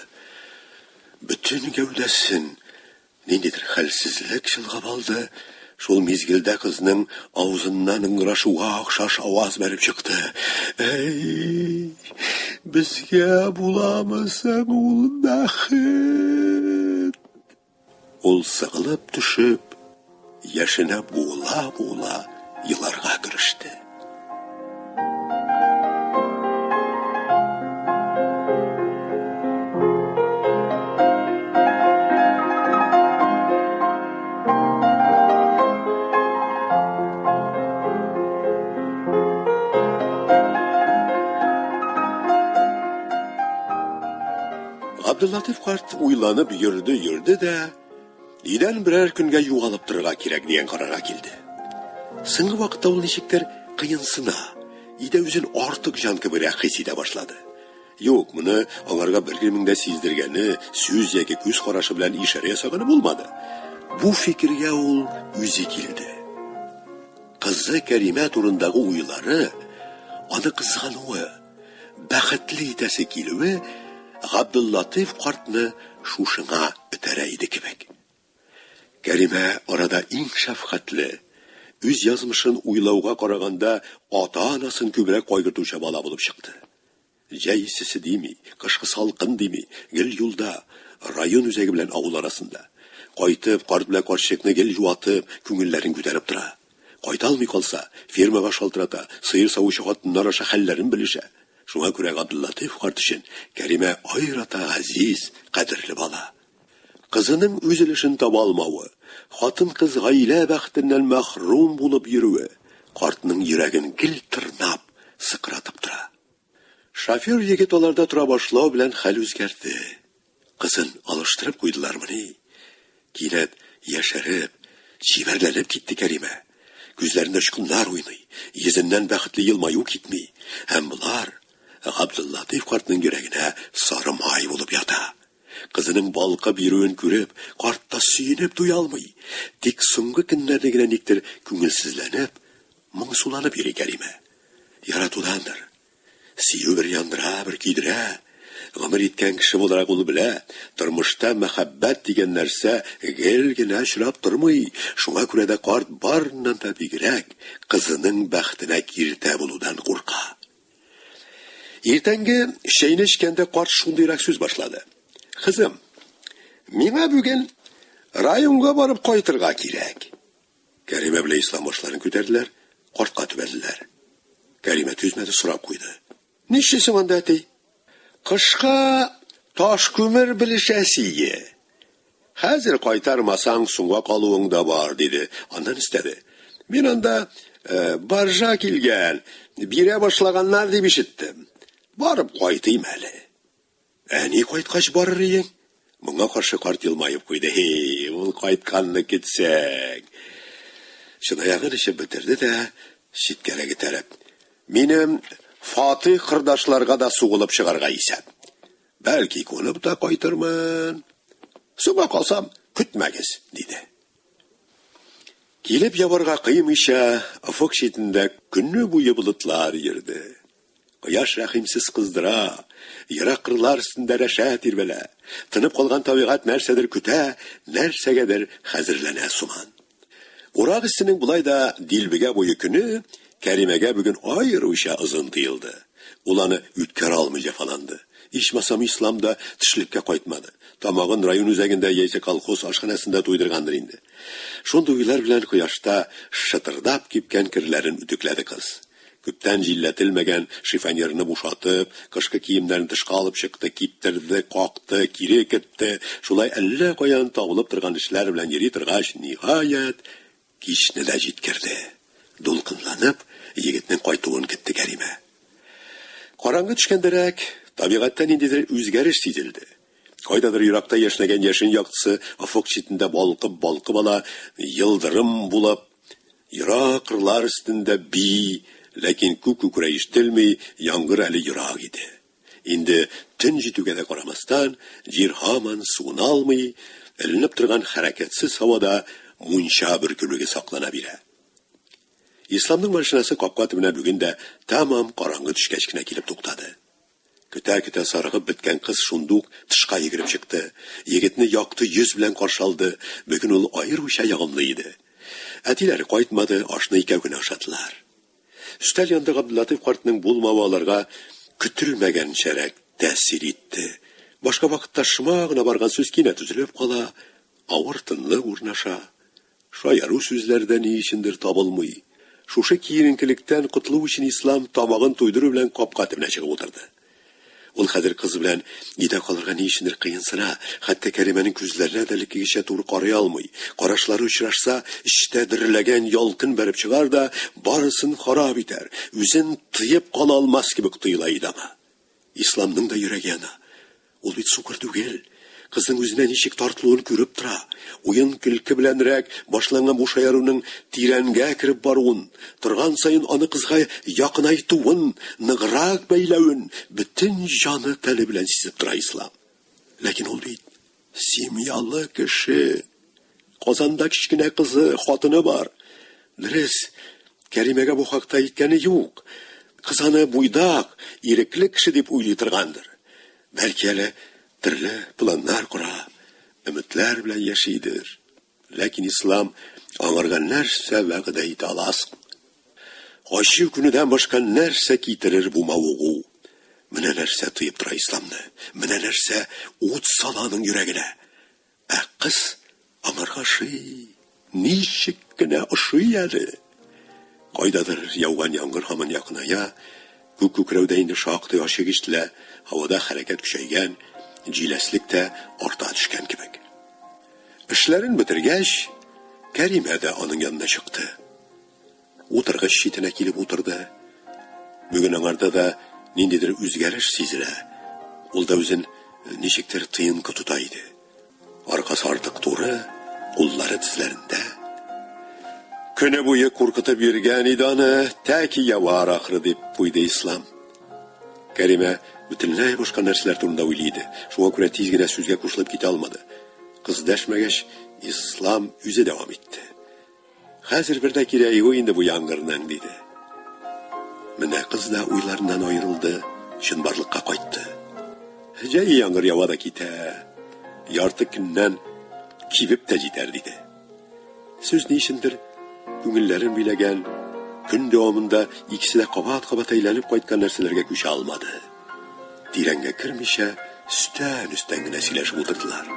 Бүтән гәүдәсен ниндидер хәлсезлек чолгап алды. Шул мизгелдә кызның авызыннан ыңгырашуга охшаш аваз бәреп чыкты. Эй, безгә буламы соң ул бәхет? Ул сыгылып төшеп, яшенә була еларга кереште. Абдуллатиф карт уйланып йөрде дә, идән берәр көнгә югалып торырга кирәк дигән карарга килде. Соңгы вакытта ул ничектер кыенсына, иде үзен артык җан кебек хис итә башлады. Юк, моны аңарга бер-кемнең дә сиздергәне, сүз яки күз карашы белән ишарә ясаганы булмады. Бу фикергә ул үзе килде. Кызы Кәримә турындагы уйлары, аны кызгануы, бәхетле итәсе килүе Абдуллатиф картны шушыңа үтәрә иде кебек. Кәримә арада иң шәфкатьле, үз язмышын уйлауга караганда ата-анасын күбрәк кайгыртучы бала булып чыкты. Җәйсесе дими, кышкы салкын дими, гел юлда, район үзәге белән авыл арасында. Кайтып, карт белән карчыкны гел юатып, күңелләрен күтәреп тора. Кайталмый калса, фермага шалтырата, сыер савучы хатыннар аша хәлләрен белешә. Шуңа күрә Абдуллатиф карт өчен Кәримә айрата газиз, кадерле бала. Кызының үз өлешен таба алмавы, хатын-кыз гаилә бәхетеннән мәхрум булып йөрүе, картның йөрәген гел тырнап, сыкратып тора. Шофер егет аларда тора башлау белән хәл үзгәрде. Кызын алыштырып куйдылармыни? Кинәт яшәреп, чибәрләнеп китте Кәримә. Күзләрендә очкыннар уйный, йөзеннән бәхетле елмаю китми. Һәм булар Абдуллатиф картның йөрәгенә сары май булып ята. Кызының балкып йөрүен күреп, карт та сөенеп туя алмый. Тик соңгы көннәрдә генә никтер күңелсезләнеп, моңсуланып йөри Кәримә. Яратудандыр. Сөю бер яндыра, бер көйдерә. Гомер иткән кеше буларак ул белә, тормышта мәхәббәт дигән нәрсә гел генә очрап тормый. Шуңа күрә дә карт барыннан да бигрәк кызының бәхетенә киртә булудан курка. Иртәнге чәйне эчкәндә карт шундыйрак сүз башлады. Кызым, миңа бүген районга барып кайтырга кирәк. Кәримә белән Ислам башларын күтәрделәр, картка төбәделәр. Кәриме түзмәде, сұрап қойды. Нишесің анда әтей? Қышқа таш көмір білішәсие. Хәзір қайтармасаң суңға қалуың да бар, деді. Андан істеді. Мен анда баржа келген, бире башлағаннар деп ишеттім. Барып қайтайым әлі. Әне қайтқаш барыр ең? Мұңа қаршы қарт елмайып қойды. Хей, ол қайтқанны кетсең. Шынаяғын іші бітірді де, шеткерегі тәріп. Менің Фатих қырдашларға да суғылып шығарға есеп. Бәлки көніп та қайтырмын. Суға қалсам, күтмәгіз, деді. Келіп яварға қиымыша, афық шетінде күнні бойы бұлытлар ерді. Қияш рәхимсіз қыздыра, ирақ қырлар үстінде рәшәт ирбелә. Тынып қалған табиғат нәрсәдір күтә, нәрсәгәдір хәзірләнә суман. Орақ істінің бұлайда дилбіге бойы күні, Кәримәгә бүгін айырыша ызын тыйылды. Уланы үткәр алмыйча фаланды. Ичмасам исламда тішлеккә кайтмады. Тамагын район үзәгендә яисә колхоз ашханасында туйдыргандыр инде. Шундый уйлар белән кояшта шытырдап кипкән кирләрен үтекләде кыз. Күптән җилләтелмәгән шифоньерны бушатып, кышкы киемнәрен тышка алып чыкты, киптерде, какты, кире кертте. Шулай әллә каян табылып торган эшләр белән йөри торгач, ниһаять кичне дә җиткерде. Дулкынланып, егетнең кайтуын көтте Кәримә. Караңгы төшкәндәрәк, табигатьтә ниндидер үзгәреш сизелде. Кайдадыр еракта яшнәгән яшен яктысы афык читендә балкып ала, йылдырым булып, ерак кырлар өстендә би, ләкин күк-күкрә ишетелми, яңгыр әле ерак иде. Инде төн җитүгә дә карамастан, җир һаман суын алмый, эленеп торган хәрәкәтсез һавада мунча бөркүлеге саклана бирә. Исламның машинасы капка төбенә бүген дә тамам караңгы төшкәч кенә килеп туктады. Көтә-көтә сарыгып беткән кыз шундук тышка йөгереп чыкты. Егетне якты йөз белән каршы алды. Бүген ул айыруча ягымлы иде. Әтиләре кайтмады, ашны икәү генә ашатылар. Өстәл янында Габдуллатыйф картның булмавы аларга көтелмәгән шәрәк тәэсир итте. Башка вакытта шыма гына барган сүз кинә түзелеп кала, авыр тынлык урнаша. Шаяру сүзләрдә ни өчендер табылмый. Шушы киеренкелектән котлу өчен ислам тамагын туйдыру белән капка төбенә чыгып утырды. Ул хәзер кыз белән нидә калырга ни өчендер кыенсына, хәтта Кәримәнең күзләренә дә леккегечә туры карый алмый. Карашлары очрашса, эчтә дөрләгән ялкын бәреп чыгар да, барысын харап итәр, үзен тыеп кала алмас кебек тоела иде аңа. Исламның да йөрәге яна. Ул бит сукыр түгел. Кызның үзенә ничек тартылуын күреп тора. Уен көлке беләнрәк башланган бу шаяруның тирәнгә кирип баруын, торган сайын аны кызга якынайтуын, ныграк бәйләвен бөтен җаны тәне белән сизеп тора Ислам. Ләкин ул бит семьялы кеше. Казанда кичкенә кызы, хатыны бар. Дөрес, Кәримәгә бу хакта әйткәне юк. Кыз аны буйдак, ирекле кеше дип уйлый торгандыр. Бәлки әле төрле планнар кура, өметләр белән яшидер. Ләкин Ислам аңарга нәрсә вәгъдә итә аласың? Ачу күнедән башка нәрсә китерер бу мавыгу? Менә нәрсә тыеп тора Исламны? Менә нәрсә ут саланың йөрәгенә? Ә кыз аңарга шый, ничек кенә ошый әле? Кайдадыр яуган яңгыр һаман якыная, күк-күкрәүдә инде шактый ачык ишетелә, һавада хәрәкәт көчәйгән, җиләслек тә арта төшкән кебек. Эшләрен бетергәч, Кәримә дә аның янына чыкты. Утыргыч читенә килеп утырды. Бүген аңарда да ниндидер үзгәреш сизелә. Ул да үзен ничектер тыйынкы тута иде. Аркасы артык туры, куллары тезләрендә. Көне буе куркытып йөргән иде аны, тәки явар ахры дип куйды Ислам. Кәримә бөтенләй башка нәрсәләр турында уйлады. Шуңа күрә тиз генә сүзгә кушылып китә алмады. Кыз дәшмәгәч, Ислам үзе дәвам итте. Хәзер бер дә кирәге юк инде бу яңгырның, диде. Менә кыз да уйларыннан аерылды, чынбарлыкка кайтты. Җәй яңгыр ява да китә. Ярты көннән кибеп тә җитәр, диде. Сүз ни өчендер күңелләрен биләгән, көн дәвамында икесе дә кабат-кабат әйләнеп кайткан нәрсәләргә күчә алмады. Тирәнгә кермичә, өстән генә сөйләшеп утырдылар.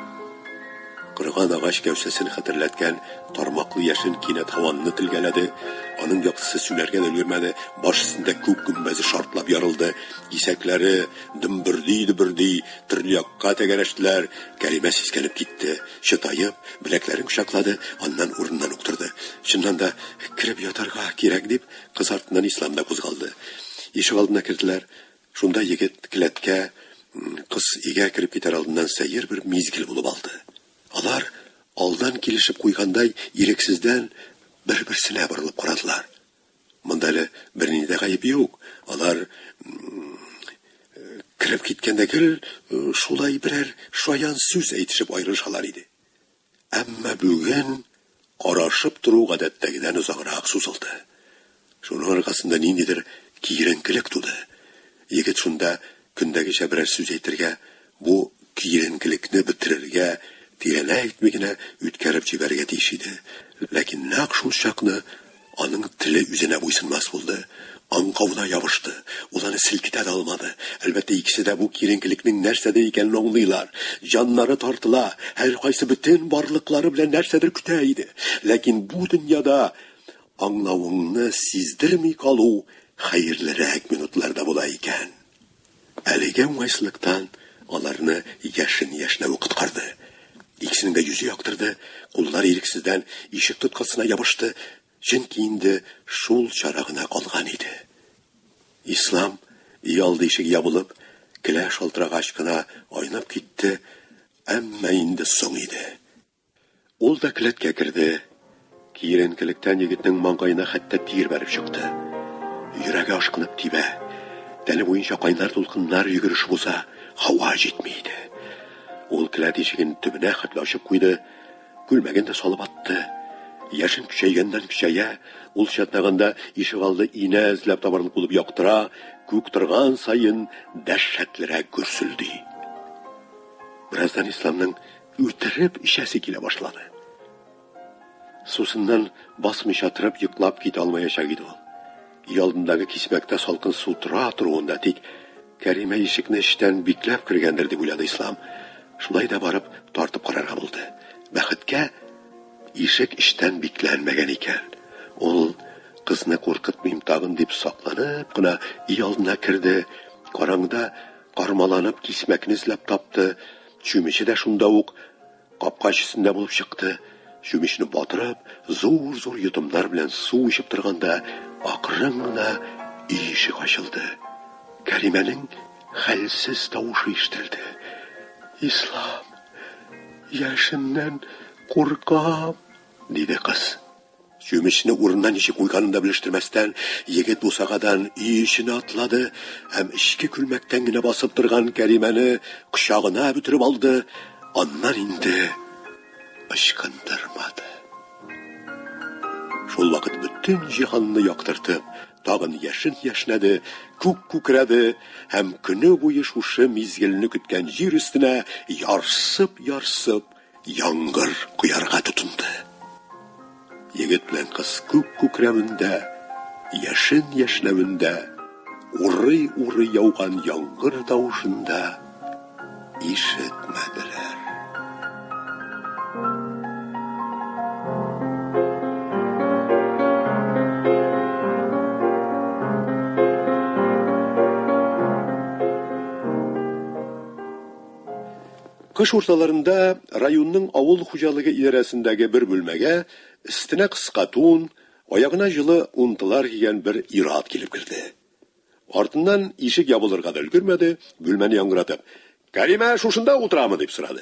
Кырган агач гәүсәсен хәтерләткән тармаклы яшен кинәт һаваны тилгәләде. Аның яктысы сүнәргә өлгермәде. Баш өстендә күк гүмбәзе шартлап ярылды. Кисәкләре дөмберди, төрле якка тәгәрәштеләр. Кәримә сискәнеп китте. Шытаеп, беләкләрен кочаклады, аннан урыннан уктырды. Чыннан да киреп ятарга кирәк дип, кыз артыннан исламда кузгалды. Ишек алдына керделәр. Шунда егет келәткә кыз игә киреп китәр алдыннан сәер бер мизгил булып алды. Алар алдан килешеп куйгандай ирексездән бер-берсенә борылып карадылар. Монда әле берни дә гаеп юк. Алар киреп киткәндә гел шулай берәр шаян сүз әйтешеп аерышалар иде. Әмма бүген карашып тору гадәттәгедән узаграк сузылды. Шуның аркасында ниндидер киеренкелек туды. Егет шунда көндәгечә берәр сүз әйтергә, бу киеренкелекне бетерергә тирәнәйтми генә үткәреп җибәрергә тиеш иде. Ләкин нәкъ шул чакны аның теле үзенә буйсынмас булды. Аңкавына ябышты. Ул аны селкетә дә алмады. Әлбәттә икесе дә бу киеренкелекнең нәрсәдә икәнен аңлыйлар. Җаннары тартыла, һәр кайсы бөтен барлыклары белән нәрсәдер көтә иде. Ләкин бу дөньяда аңлавыңны сиздерми калу хәерлерәк минутларда була икән. Әлегә уңайсызлыктан аларны яшен-яшнәү коткарды. Икесенең дә йөзе яктырды, куллары ирексездән ишек тоткасына ябышты, чөнки инде шул чара гына калган иде. Ислам ялды ишек ябылып, келә шалтырагач кына айнап китте, әмма инде соң иде. Ул да келәткә керде. Киеренкелектән егетнең маңгайына хәтта тир бәреп чыкты. Йөрәге ашкынып тибә. Тәне буенча кайнар дулкыннар йөгерешеп уза, һава җитми иде. Ул келәт ишеген төбенә хәтле ачып куйды, күлмәген дә салып атты. Яшен көчәйгәннән көчәя, ул чатнаганда ишек алды инә эзләп табарлык булып яктыра, күк торган сайын дәһшәтлерәк гөрсөлди. Бераздан Исламның үтереп ишәсе килә башлады. Сусыннан басмыйча торып йоклап китә алмаячак иде ул. Ялдындагы кисмәктә салкын су тора торуында тик Кәримә ишекне эчтән бикләп кергәндер дип уйлады Ислам. Шулай да барып тартып карарга булды. Бәхеткә ишек эчтән бикләнмәгән икән. Ул кызны куркытмыйм тагын дип сакланып кына ялдына керде. Караңда кармаланып кисмәкне эзләп тапты. Чүмече дә шунда ук капкач өстендә булып чыкты. Чүмечне батырып, зур-зур йотымнар белән су ичеп торганда, акрын гына ишек ачылды. Кәримәнең хәлсез тавышы ишетелде. Ислам, яшеннән куркам, диде кыз. Чүмечне урыннан ничек куйганын да белештермәстән, егет бусагадан өй эченә атлады һәм эчке күлмәктән генә басып торган Кәримәне кочагына бүтереп алды. Аннан инде ычкындырмады. Шул вакыт бөтен җиһанны яктыртып, тагын яшен яшнәде, күк күкрәде һәм көне буе шушы мизгелне көткән җир өстенә ярсып яңгыр куярга тотынды. Егет белән кыз күк күкрәвендә, яшен яшнәвендә, урый яуган яңгыр тавышында ишетмәделәр. Кыш урталарында районның авыл хуҗалыгы идарәсендәге бер бүлмәгә өстенә кыска тун, аягына җылы унтылар кигән бер ир-ат килеп керде. Артыннан ишек ябылырга да өлгермәде, бүлмәне яңгыратып, "Кәримә шушында утырамы?" дип сорады.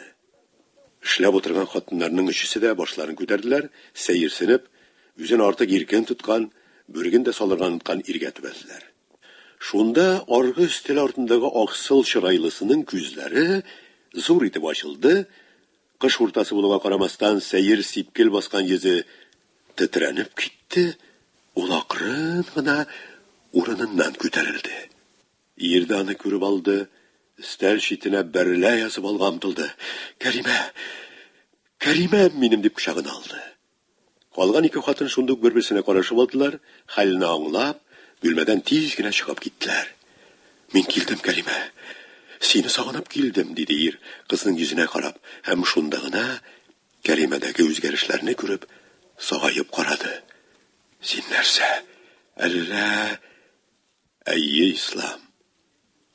Эшләп утырган хатыннарның өчесе дә башларын күтәрделәр, сәерсенеп, үзен артык иркен тоткан, бүреген дә салырга оныткан иргә төбәлделәр. Шунда аргы өстәл артындагы аксыл чырайлысының күзләре зур итеп ачылды. Кыш уртасы булуга карамастан сәер сипкел баскан йөзе тетрәнеп китте. Ул акрын гына урыныннан күтәрелде. Ирдә аны күреп алды, өстәл читенә бәрелә язып алга омтылды. Кәримә минем дип кочагына алды. Калган ике хатын шунда ук бер-берсенә карашып алдылар, хәлне аңлап, бүлмәдән тиз генә чыгып киттеләр. "Мин килдем, Кәримә. Сине сагынып килдем", диде ир, кызның йөзенә карап, һәм шунда гына Кәримәдәге үзгәрешләрне күреп, сагайып карады. Син нәрсә? Әллә... Әйе, Ислам.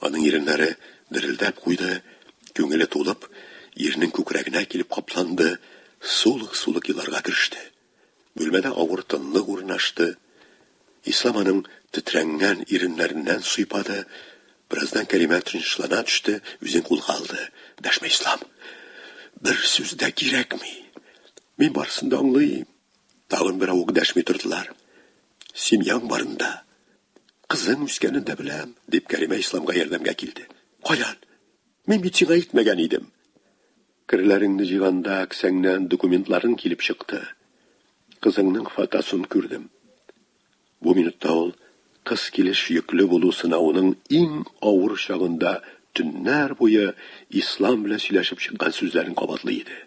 Аның иреннәре дерелдәп куйды, күңеле тулып, ирнең күкрәгенә килеп капланды, сулык-сулык еларга кереште. Бүлмәдә авыр тынлык урнашты. Ислам аның тетрәнгән иреннәреннән суйпады. Birazdan Кәримә тынычлана төште, үзен кулга алды. Дәшмә, Ислам. Бер сүз дә кирәкми. Мин барсын да аңлыйм. Тагын бер авык дәшми тордылар. Семьяң барында. Кызың үскәнен дә беләм, дип Кәримә Исламга ярдәмгә килде. Каян? Мин бит сиңа әйтмәгән идем. Керләреңне җыйганда кесәңнән документларын килеп чыкты. Кызыңның фотосын күрдем. Бу минутта ул кыз килеш йөкле булу сынауының иң авыр чагында төннәр буе Ислам белән сөйләшеп чыккан сүзләрен кабатлый иде.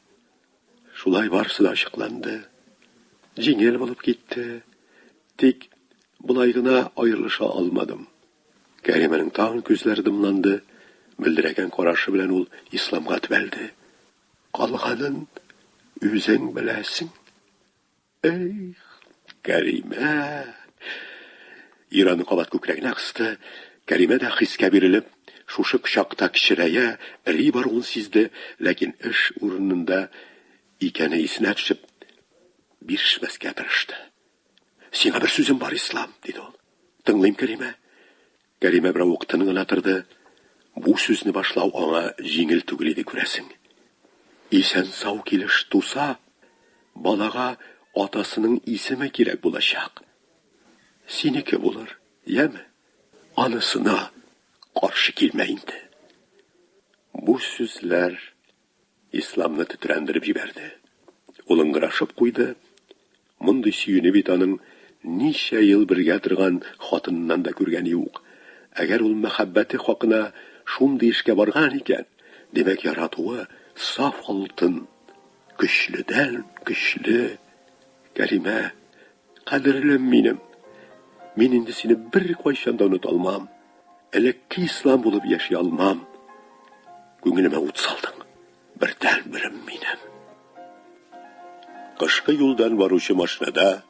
Шулай барсы да ачыкланды. Җиңел булып китте. Тик булай гына аерылыша алмадым. Кәримәнең тагын күзләре дымланды. Мөлдерәгән карашы белән ул Исламга төбәлде. Калганын үзең беләсең. Эй, Кәримә! Ираны кабат күкрәгенә кысты. Кәримә дә хискә бирелеп, шушы кычакта кичерәя, ри баруын сизде, ләкин эш урынында икәне исенә төшеп, бирешмәскә тырышты. Сиңа бер сүзем бар, Ислам, диде ул. Тыңлыйм, Кәримә. Кәримә берәү вакытын гына торды. Бу сүзне башлау аңа җиңел түгел иде, күрәсең. Исән сау килеш туса, балага атасының исеме кирәк булачак. Синеке булыр, яме? Анысына каршы килмә инде. Бу сүзләр Исламны тетрәндереп җибәрде. Ул ыңгырашып куйды. Мондый сөйне бит аның ничә ел бергә торган хатыннан да күргәне юк. Әгәр ул мәхәббәте хакына шундый эшкә барган икән, демәк яратуы саф алтын, көчледән көчле. Кәримә, кадерлем минем. Мин инде сине бер кайчан да оныта алмам. Элекке Ислам булып яши алмам. Күңелемә ут салдың. Бердән берем минем. Кышкы юлдан баручы машинада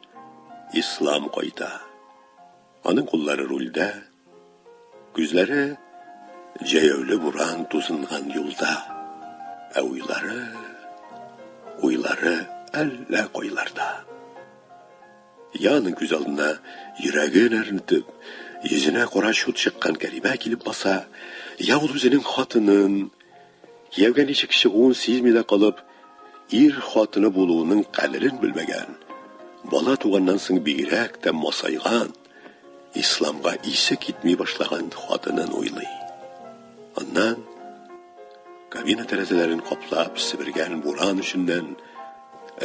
Ислам кайта. Аның куллары рульдә, күзләре җәяүле буран тузынган юлда. Ә уйлары әллә кайларда. Яның күз алдына йөрәген әрнетеп, йөзенә кара чут чыккан Кәримә килеп баса, я ул үзенең хатынын, кияүгә ничек чыгуын сизми дә калып, ир хатыны булуының кадерен белмәгән, бала туганнан соң бигрәк тә масайган, Исламга исе китми башлаган хатынын уйлый. Аннан кабина тәрәзәләрен каплап себергән буран эченнән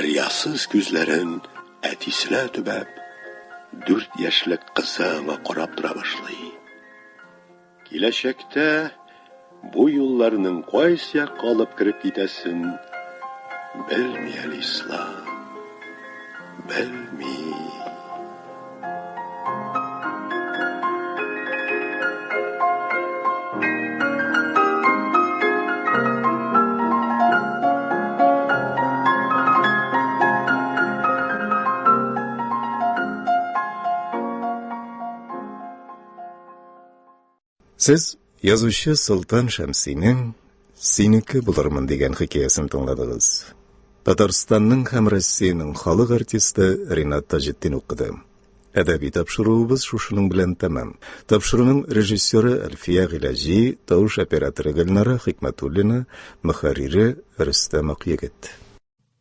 риясыз күзләрен әтисенә төбәп, 4 яшьлек кызына карап тора башлый. Киләчәктә бу юлларның кайсы якка алып кирип китәсен белми әле Ислам. Белми. Сез язучы Султан Шәмсинең «Синеке булырмын» дигән хикәясен тыңладыгыз. Татарстанның һәм Россиянең халык артисты Ринат Таҗетдин укыды. Әдәби тапшыруыбыз шушының белән тәмам. Тапшыруның режиссеры Әлфия Гыйлаҗи, тавыш операторы Гөлнара Хикмәтуллина, мөхәррире Рөстәм Акъегет.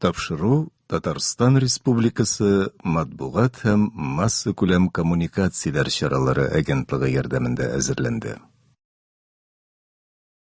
Тапшыру Татарстан Республикасы матбугат һәм масса күләм коммуникацияләр чаралары агентлыгы ярдәмендә әзерләнде.